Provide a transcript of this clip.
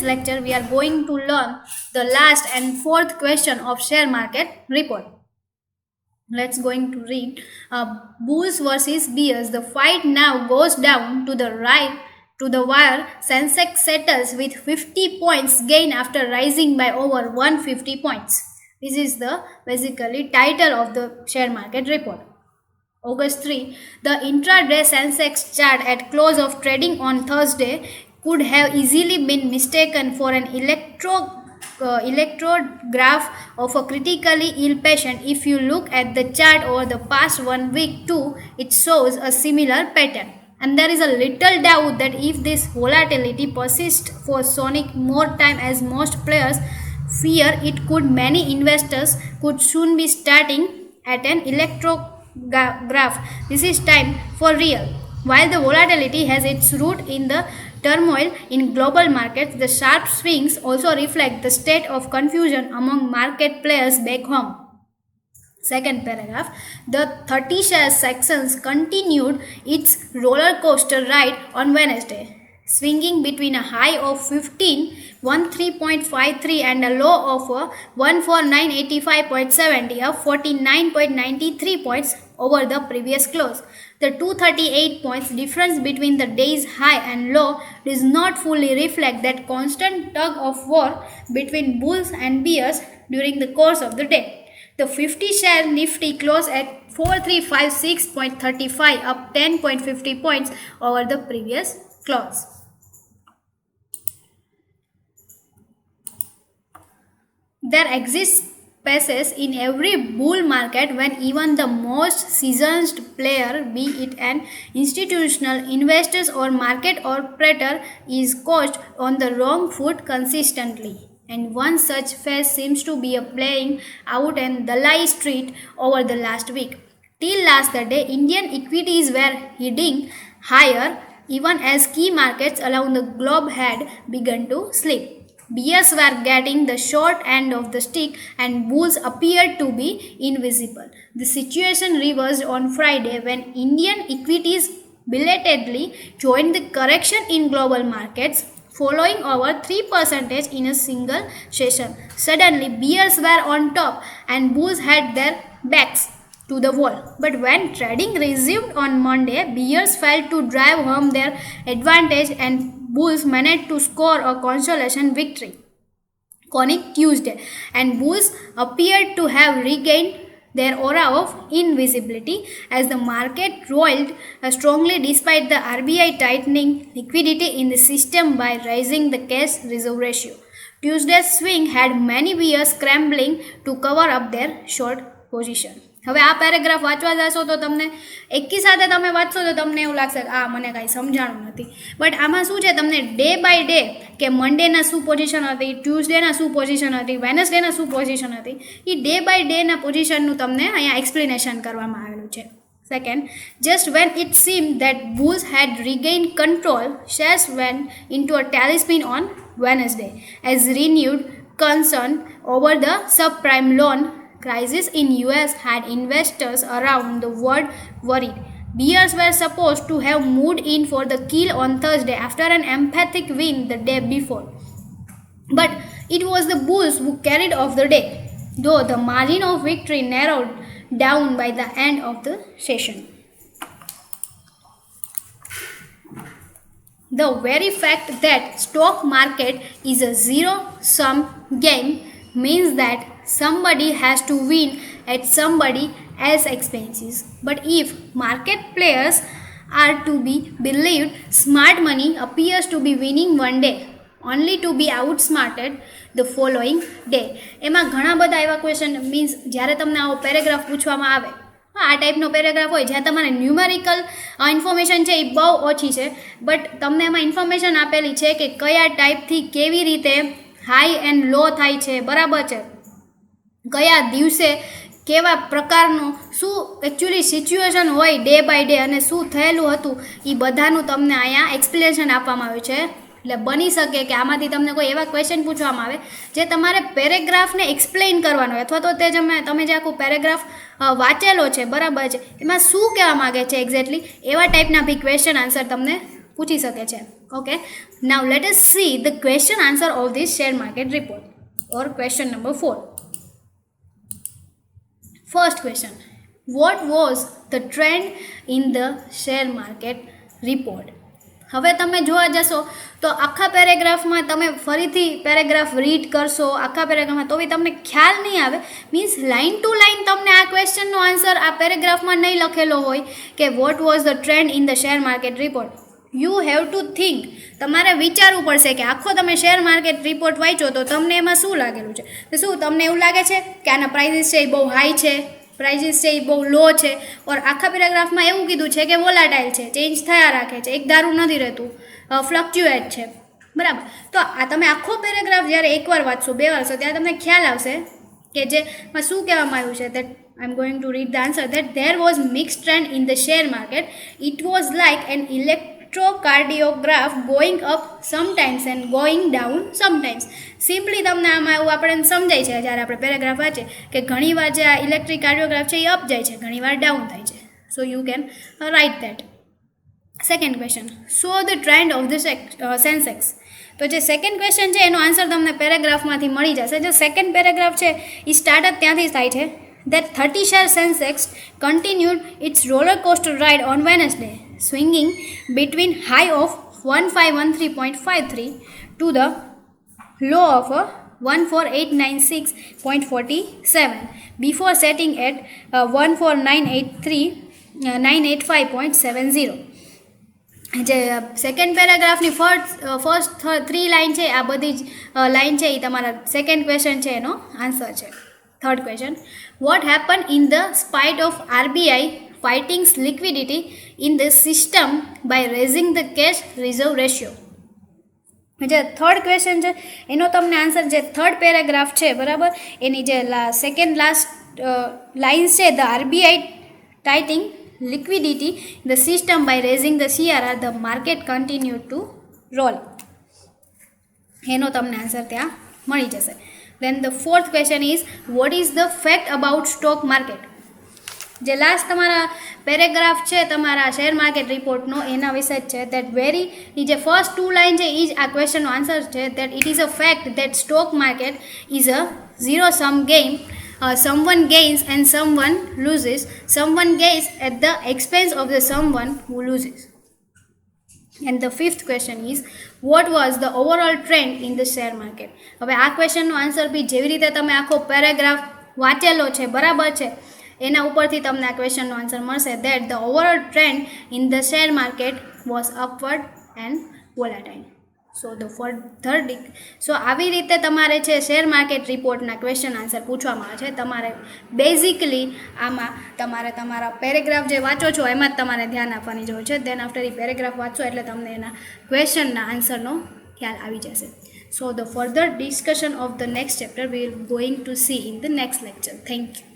lecture, we are going to learn the last and fourth question of share market report. Let's going to read bulls versus bears. The fight now goes down to the right to the wire. Sensex settles with 50 points gain after rising by over 150 points. This is the basically title of the share market report. August 3, the intraday Sensex chart at close of trading on Thursday could have easily been mistaken for an electrograph of a critically ill patient. If you look at the chart over the past 1 week too, it shows a similar pattern. And there is a little doubt that if this volatility persists for Sonic more time, as most players fear it could, many investors could soon be starting at an electrograph. This is time for real. While the volatility has its root in the turmoil in global markets, the sharp swings also reflect the state of confusion among market players back home. Second paragraph, the 30 share sections continued its roller coaster ride on Wednesday, swinging between a high of 13.53 and a low of 14985.70, up 49.93 points over the previous close. The 238 points difference between the day's high and low does not fully reflect that constant tug of war between bulls and bears during the course of the day. The 50 share Nifty closed at 4356.35, up 10.50 points over the previous close. There exists spaces in every bull market when even the most seasoned player, be it an institutional investor or market operator, is caught on the wrong foot consistently. And one such phase seems to be playing out in the Dalai Street over the last week. Till last Thursday, Indian equities were heading higher even as key markets around the globe had begun to slip. Bears were getting the short end of the stick and bulls appeared to be invisible. The situation reversed on Friday when Indian equities belatedly joined the correction in global markets, following over 3% in a single session. Suddenly, bears were on top and bulls had their backs to the wall. But when trading resumed on Monday, bears failed to drive home their advantage and bulls managed to score a consolation victory on Tuesday, and bulls appeared to have regained their aura of invisibility as the market rolled strongly despite the RBI tightening liquidity in the system by raising the cash reserve ratio. Tuesday's swing had many bears scrambling to cover up their short position. હવે આ paragraph વાંચવા જશો તો તમને એકી સાથે તમે વાંચશો તો તમને એવું લાગશે કે મને કાંઈ સમજાણું નથી. બટ આમાં શું છે, તમને ડે બાય ડે કે મંડેના શું પોઝિશન હતી, ટ્યુઝડેના શું પોઝિશન હતી, વેનસડેના શું પોઝિશન હતી, એ ડે બાય ડેના પોઝિશનનું તમને અહીંયા એક્સપ્લેનેશન કરવામાં આવેલું છે. Second, just when it seemed that bulls had regained control, shares went into a tailspin on Wednesday as renewed concern over the subprime loan crisis in US had investors around the world worried. Bears were supposed to have moved in for the kill on Thursday after an emphatic win the day before. But it was the bulls who carried off the day, though the margin of victory narrowed down by the end of the session. The very fact that stock market is a zero-sum game means that somebody has to win at somebody else's expenses. But if market players are to be believed, smart money appears to be winning one day only to be outsmarted the following day. એમાં ઘણા બધા એવા question means જ્યારે તમને આવો paragraph પૂછવામાં આવે, આ ટાઈપનો પેરેગ્રાફ હોય જ્યાં તમારે ન્યુમેરિકલ ઇન્ફોર્મેશન છે એ બહુ ઓછી છે, બટ તમને એમાં ઇન્ફોર્મેશન આપેલી છે કે કયા ટાઈપથી કેવી રીતે હાઈ એન્ડ લો થાય છે, બરાબર છે, કયા દિવસે કેવા પ્રકારનું શું એકચ્યુઅલી સિચ્યુએશન હોય ડે બાય ડે અને શું થયેલું હતું એ બધાનું તમને અહીંયા એક્સપ્લેનેશન આપવામાં આવ્યું છે. એટલે બની શકે કે આમાંથી તમને કોઈ એવા ક્વેશ્ચન પૂછવામાં આવે જે તમારે પેરેગ્રાફને એક્સપ્લેન કરવાનો હોય, અથવા તો તે તમે જે આખું પેરેગ્રાફ વાંચેલો છે, બરાબર છે, એમાં શું કહેવા માગે છે એક્ઝેક્ટલી, એવા ટાઈપના બી ક્વેશ્ચન આન્સર તમને પૂછી શકે છે. Okay, now let S see the question answer of this share market report or question number 4. First question, what was the trend in the share market report? હવે તમે જોવા જશો તો આખા પેરેગ્રાફમાં તમે ફરીથી પેરેગ્રાફ રીડ કરશો આખા પેરેગ્રાફમાં તો બી તમને ખ્યાલ નહીં આવે. મીન્સ લાઇન ટુ લાઇન તમને આ ક્વેશ્ચનનો આન્સર આ પેરેગ્રાફમાં નહીં લખેલો હોય કે what was the trend in the share market report. You have to think, તમારે વિચારવું પડશે કે આખો તમે શેર માર્કેટ રિપોર્ટ વાંચો તો તમને એમાં શું લાગેલું છે. તો શું તમને એવું લાગે છે કે આના પ્રાઇઝિસ છે એ બહુ હાઈ છે, પ્રાઇઝિસ છે એ બહુ લો છે, ઓર આખા પેરેગ્રાફમાં એવું કીધું છે કે વોલાટાઇલ છે, ચેન્જ થયા રાખે છે, એક ધારું નથી રહેતું, ફ્લક્ચ્યુએટ છે, બરાબર. તો આ તમે આખો પેરેગ્રાફ જ્યારે એકવાર વાંચશો, બે વાર વાંચશો, ત્યારે તમને ખ્યાલ આવશે કે જેમાં શું કહેવામાં આવ્યું છે. that I am going to read the answer, that there was mixed trend in the share market. It was like an electrocardiograph going up sometimes and going down sometimes. Simply તમને આમાં એવું આપણે સમજાય છે જ્યારે આપણે પેરેગ્રાફ વાંચીએ કે ઘણીવાર જે આ ઇલેક્ટ્રિક કાર્ડિયોગ્રાફ છે એ અપ જાય છે, ઘણીવાર ડાઉન થાય છે. So you can write that. Second question, show the trend of the Sensex. તો જે સેકન્ડ ક્વેશ્ચન છે એનો આન્સર તમને પેરેગ્રાફમાંથી મળી જશે. જો સેકન્ડ પેરેગ્રાફ છે એ સ્ટાર્ટ જ ત્યાંથી થાય છે. that 30 share Sensex continued its roller coaster ride on Wednesday, swinging between high of 1513.53 to the low of 14896.47 before setting at 14985.70. જે સેકન્ડ પેરેગ્રાફની ફર્સ્ટ 3 લાઇન છે આ બધી જ લાઇન છે એ તમારા સેકન્ડ ક્વેશ્ચન છે એનો આન્સર છે. Third question, what happened in the spite of RBI fighting liquidity in the system by raising the cash reserve ratio? જે થર્ડ ક્વેશ્ચન છે એનો તમને આન્સર જે થર્ડ પેરેગ્રાફ છે, બરાબર, એની જે સેકન્ડ લાસ્ટ લાઇન્સ છે, the RBI tightening liquidity in the system by raising the CRR, the market continued to roll. એનો તમને આન્સર ત્યાં મળી જશે. Then the fourth question is, what is the fact about stock market? જે last તમારા paragraph છે તમારા share market રિપોર્ટનો એના વિશે જ છે. દેટ વેરી એ જે ફર્સ્ટ 2 લાઇન છે એ જ આ ક્વેશ્ચનનો આન્સર છે. That it is a fact that stock market is a zero sum game. Someone gains and someone loses. Someone gains at the expense of the someone who loses. And the fifth question is, what was the overall trend in the share market? હવે આ ક્વેશ્ચનનો answer બી જેવી રીતે તમે આખો paragraph વાંચેલો છે, બરાબર છે, એના ઉપરથી તમને આ ક્વેશ્ચનનો આન્સર મળશે. That the overall trend in the share market was upward and volatile. So આવી રીતે તમારે છે શેર માર્કેટ રિપોર્ટના ક્વેશ્ચન આન્સર પૂછવામાં આવે છે. તમારે બેઝિકલી આમાં તમારે તમારા પેરેગ્રાફ જે વાંચો છો એમાં જ તમારે ધ્યાન આપવાની જરૂર છે. દેન આફ્ટર એ પેરેગ્રાફ વાંચો એટલે તમને એના ક્વેશ્ચનના આન્સરનો ખ્યાલ આવી જશે. So the further discussion of the next chapter we are going to see in the next lecture. Thank you.